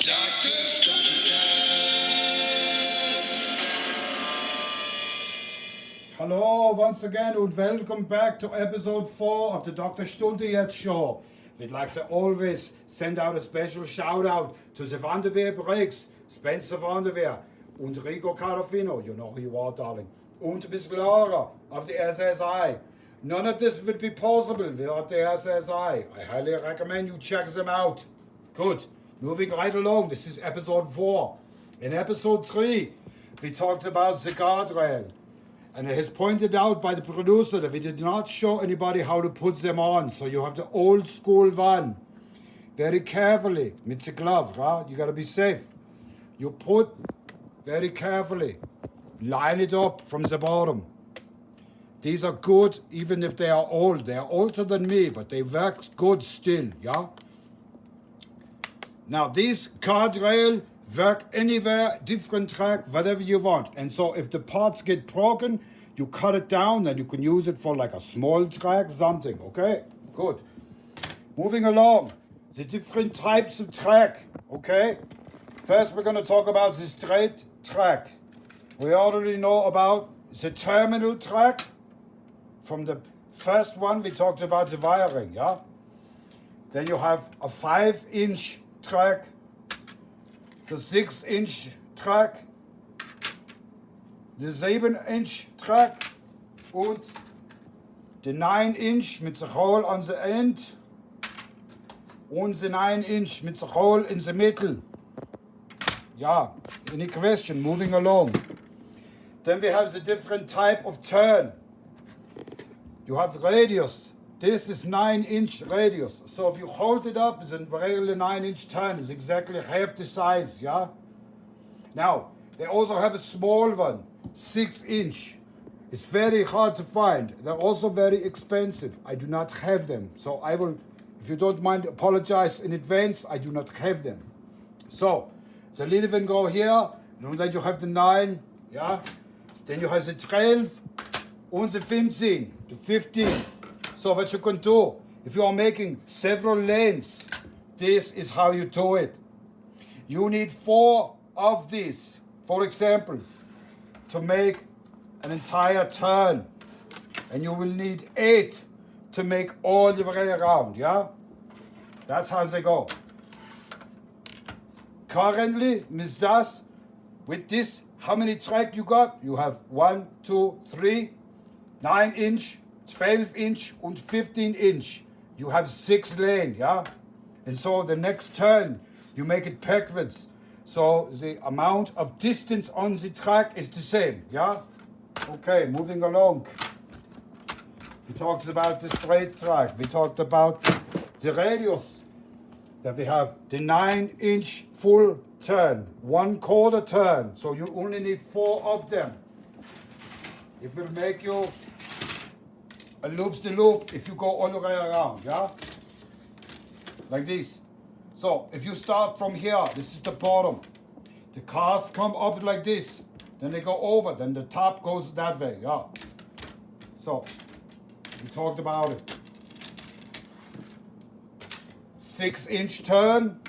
Dr. Hello once again and welcome back to episode 4 of the Dr. Stunderjet show. We'd like to always send out a special shout out to the Vanderweer Breaks, Spencer Vanderweer and Rico Carafino, you know who you are, darling, and Miss Laura of the SSI. None of this would be possible without the SSI. I highly recommend you check them out. Good. Moving right along, this is episode 4. In episode 3, we talked about the guardrail. And it is pointed out by the producer that we did not show anybody how to put them on. So you have the old school one. Very carefully, with the glove, right? You gotta be safe. You put very carefully. Line it up from the bottom. These are good even if they are old. They are older than me, but they work good still, yeah? Now these guardrail work anywhere, different track, whatever you want. And so if the parts get broken, you cut it down and you can use it for like a small track, something, okay? Good. Moving along, the different types of track, okay? First we're gonna talk about the straight track. We already know about the terminal track. From the first one we talked about the wiring, yeah? Then you have a 5-inch track, the 6-inch track, the 7-inch track und the 9-inch mit the hole on the end and the 9-inch mit the hole in the middle. Yeah, any question, moving along. Then we have the different type of turn. You have radius. This is 9-inch radius. So if you hold it up, it's a regular 9-inch turn. It's exactly half the size, yeah? Now, they also have a small one, 6-inch. It's very hard to find. They're also very expensive. I do not have them. So I will, if you don't mind, apologize in advance. I do not have them. So, the little one go here, and then you have the 9, yeah? Then you have the 12 and the 15, the 15. So what you can do, if you are making several lanes, this is how you do it. You need 4 of these, for example, to make an entire turn. And you will need 8 to make all the way around, yeah? That's how they go. Currently, Miss Das, with this, how many track you got? You have 1, 2, 3, 9-inch, 12-inch and 15-inch. You have 6 lane, yeah? And so the next turn, you make it backwards. So the amount of distance on the track is the same, yeah? Okay, moving along. We talked about the straight track. We talked about the radius. That we have the 9-inch full turn, 1/4 turn. So you only need 4 of them. It will make you a loops the loop if you go all the way around, yeah? Like this. So if you start from here, this is the bottom. The cars come up like this, then they go over, then the top goes that way, yeah? So, we talked about it. 6-inch turn,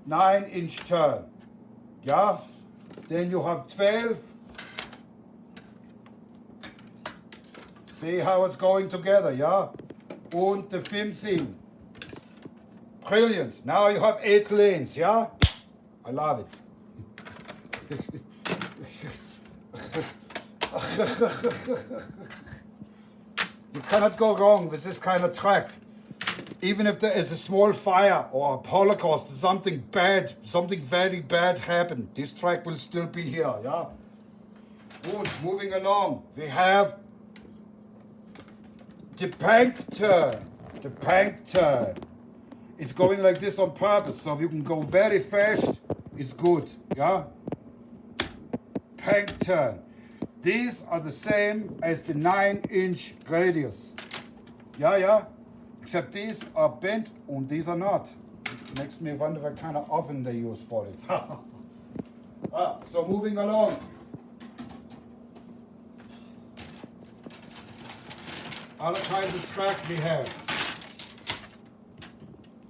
9-inch turn, yeah? Then you have 12. See how it's going together, yeah? And the 15. Brilliant. Now you have 8 lanes, yeah? I love it. You cannot go wrong with this kind of track. Even if there is a small fire or a holocaust, something bad, something very bad happened, this track will still be here, yeah? Good, moving along. We have the bank turn. The bank turn. It's going like this on purpose, so if you can go very fast, it's good, yeah? Bank turn. These are the same as the 9-inch radius. Yeah? Except these are bent and these are not. It makes me wonder what kind of oven they use for it. So moving along. Other kinds of track we have.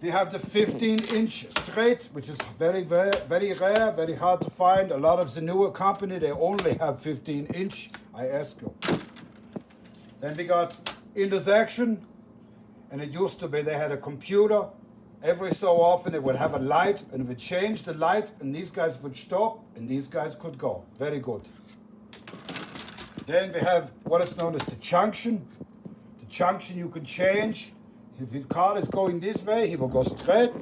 We have the 15-inch straight, which is very rare, very hard to find. A lot of the newer company, they only have 15-inch. I ask you. Then we got intersection, and it used to be they had a computer. Every so often they would have a light, and it would change the light, and these guys would stop, and these guys could go. Very good. Then we have what is known as the junction. The junction you can change. If the car is going this way, he will go straight.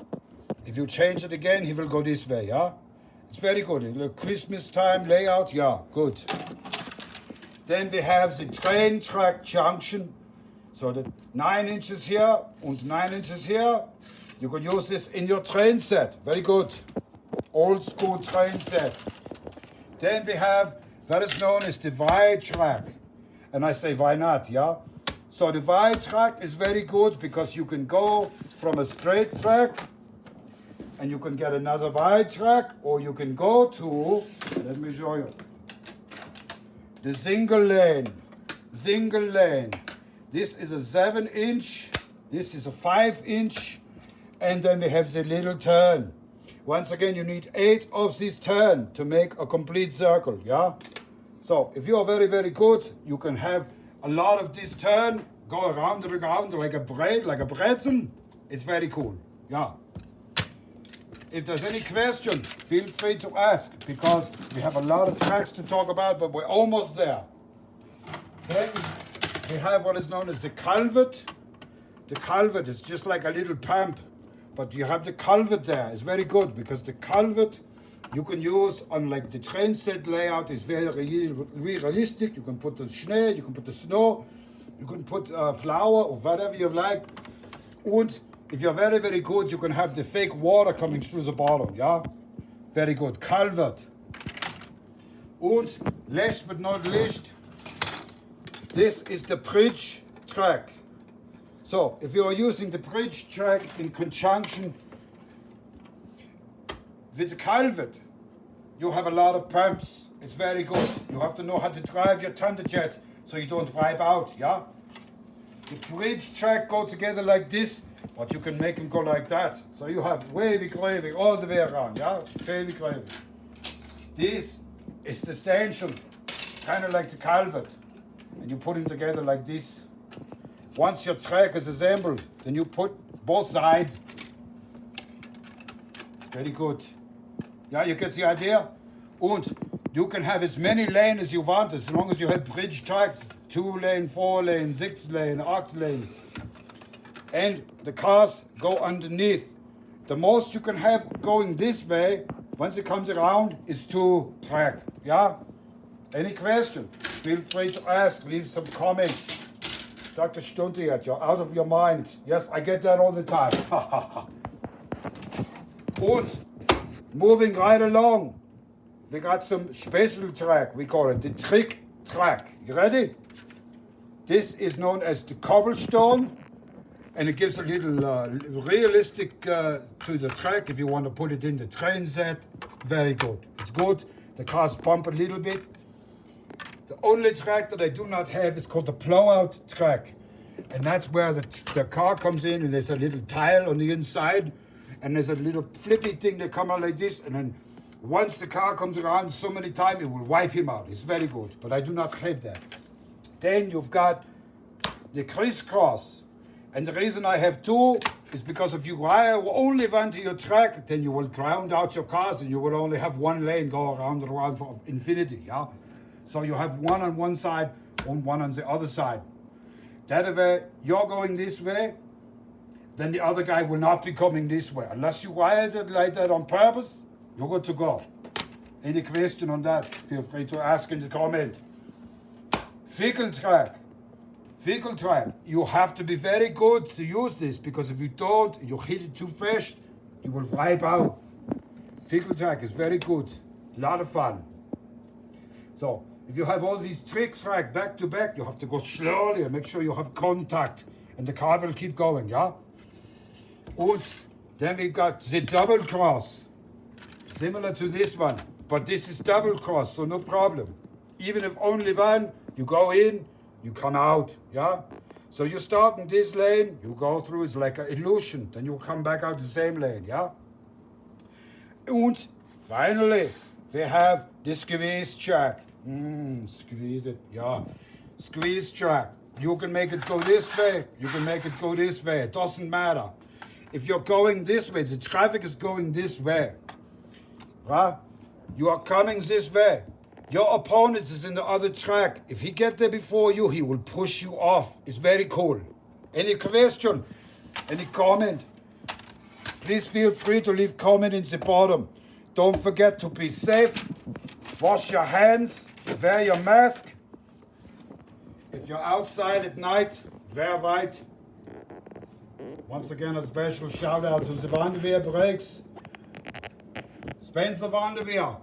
If you change it again, he will go this way, yeah? It's very good. The Christmas time layout, yeah, good. Then we have the train track junction. So the 9 inches here and 9 inches here. You can use this in your train set. Very good. Old school train set. Then we have what is known as the wide track. And I say, why not, yeah? So the wide track is very good because you can go from a straight track and you can get another wide track, or you can go to, let me show you, the single lane. Single lane. This is a 7-inch, this is a 5-inch, and then we have the little turn. Once again, you need 8 of these turn to make a complete circle, yeah? So if you are very, very good, you can have a lot of this turn, go around and around like a pretzel. It's very cool, yeah. If there's any question, feel free to ask, because we have a lot of tracks to talk about, but we're almost there. Then we have what is known as the culvert. The culvert is just like a little pump, but you have the culvert there. It's very good because the culvert you can use on like the train set layout is very realistic. You can put the snow, you can put the snow, you can put flour or whatever you like. And if you're very, very good, you can have the fake water coming through the bottom, yeah? Very good. Culvert. And last but not least, this is the bridge track. So if you are using the bridge track in conjunction with the culvert, you have a lot of pumps. It's very good. You have to know how to drive your Stunderjet so you don't wipe out, yeah? The bridge track go together like this, but you can make them go like that. So you have wavy gravy all the way around, yeah? Wavy gravy. This is the stanchion, kind of like the culvert. And you put them together like this. Once your track is assembled, then you put both sides. Very good. Yeah, you get the idea? And you can have as many lanes as you want, as long as you have bridge track, 2 lane, 4 lane, 6 lane, 8 lane. And the cars go underneath. The most you can have going this way, once it comes around, is 2 track. Yeah? Any question? Feel free to ask, leave some comment. Dr. Stunderjet, you're out of your mind. Yes, I get that all the time. And moving right along, we got some special track. We call it the trick track. You ready? This is known as the Cobblestone, and it gives a little realistic to the track if you want to put it in the train set. Very good. It's good. The cars bump a little bit. The only track that I do not have is called the blowout track. And that's where the car comes in and there's a little tile on the inside and there's a little flippy thing that comes out like this, and then once the car comes around so many times it will wipe him out. It's very good, but I do not have that. Then you've got the Crisscross. And the reason I have 2 is because if you wire only one to your track, then you will ground out your cars and you will only have 1 lane go around and around for infinity, yeah? So you have 1 on one side and 1 on the other side. That way, you're going this way, then the other guy will not be coming this way. Unless you wired it like that on purpose, you're good to go. Any question on that, feel free to ask in the comment. Vehicle track. Vehicle track. You have to be very good to use this, because if you don't, you hit it too fast, you will wipe out. Vehicle track is very good. A lot of fun. So, if you have all these trick track back to back, you have to go slowly and make sure you have contact, and the car will keep going, yeah? And then we've got the double cross, similar to this one, but this is double cross, so no problem. Even if only one, you go in, you come out, yeah? So you start in this lane, you go through, it's like an illusion. Then you come back out the same lane, yeah? And finally, we have the squeeze track. Squeeze it, yeah. Squeeze track. You can make it go this way, you can make it go this way. It doesn't matter. If you're going this way, the traffic is going this way. Right? You are coming this way. Your opponent is in the other track. If he gets there before you, he will push you off. It's very cool. Any question? Any comment? Please feel free to leave comment in the bottom. Don't forget to be safe. Wash your hands. Wear your mask. If you're outside at night, wear white. Once again, a special shout out to the Wanderwehr Breaks, Spencer Wanderwehr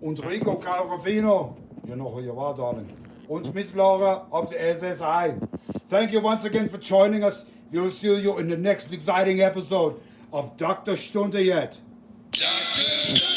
und Rico Calrafino. You know who you are, darling. And Miss Laura of the SSI. Thank you once again for joining us. We will see you in the next exciting episode of Dr. Stunderjet. Dr.